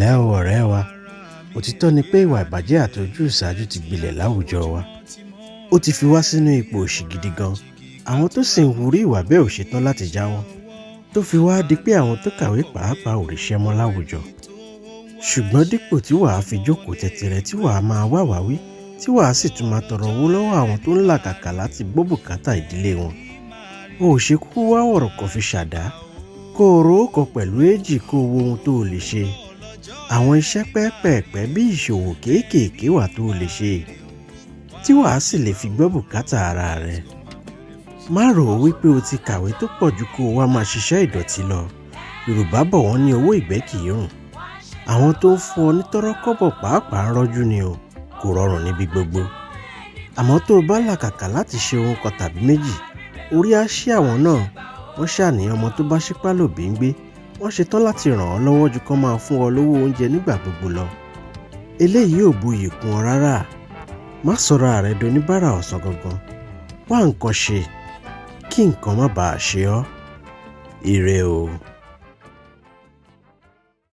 ǹlẹ́ o ọ̀rẹ́ wa, òtítọ́ ni pé ìwà ìbàjẹ́ àti ojúsàájú ti gbilẹ̀ láwùjọ wa. Ó ti fi wá sínú ipò òṣì gidi gan. Àwọn tó sì ń hurú ìwà bẹ́ẹ̀ ò ṣetán láti jáwọ́. Tó fi wá di pé àwọn tó kàwé pàápàá ò ríṣẹ́ mọ́ láwùjọ. Ṣùgbọ́n dípò tí wàá fi jókòó tẹ̀tẹ̀rẹ̀ tí wàá máa wá wáwí, tí wàá sì tún máa tọrọ owó lọ́wọ́ àwọn tó ń làkàkà láti gbọ́ bùkátà ìdílé wọn. O ò ṣe kúkú wá ọ̀rọ̀ kan fi ṣàdá. Kó o ro ọ̀kan pẹ̀lú èjì kó o wo ohun tó o lè ṣe. Àwọn iṣẹ́ pẹ́ẹ́pẹ́ẹ̀pẹ́ bí ìṣòwò kéékèèké wà tó o lè ṣe, tí wàá sì lè fi gbọ́ bùkátà ara rẹ. Má rò ó wípé o ti kàwé tó pọ̀ ju kó o wá máa ṣiṣẹ́ ìdọ̀tí lọ. Yorùbá bọ̀ wọ́n ní owó ìgbẹ́ kì í rùn. Àwọn tó ń fún ọ ní tọ́rọ́kọ́bọ̀ pàápàá ń rọ́jú ni o, kò rọrùn níbi gbogbo. Àmọ́ tó o bá làkàkà láti ṣe ohun kan tàbí méjì, orí á ṣí àwọn náà. Wọ́n ṣàníyàn ọmọ tó bá ṣípá lòbí ń gbé, wọ́n ṣetán láti ràn ọ́ lọ́wọ́ ju kán máa fún ọ lówó oúnjẹ nígbà gbogbo lọ. Eléyìí ò buyì kún ọ rárá. Má sọ̀rọ̀ ààrẹ doníbàárà ọ̀sán gangan. Wá nǹkan ṣe kí nǹkan má bàa ṣe ọ́. Ire o.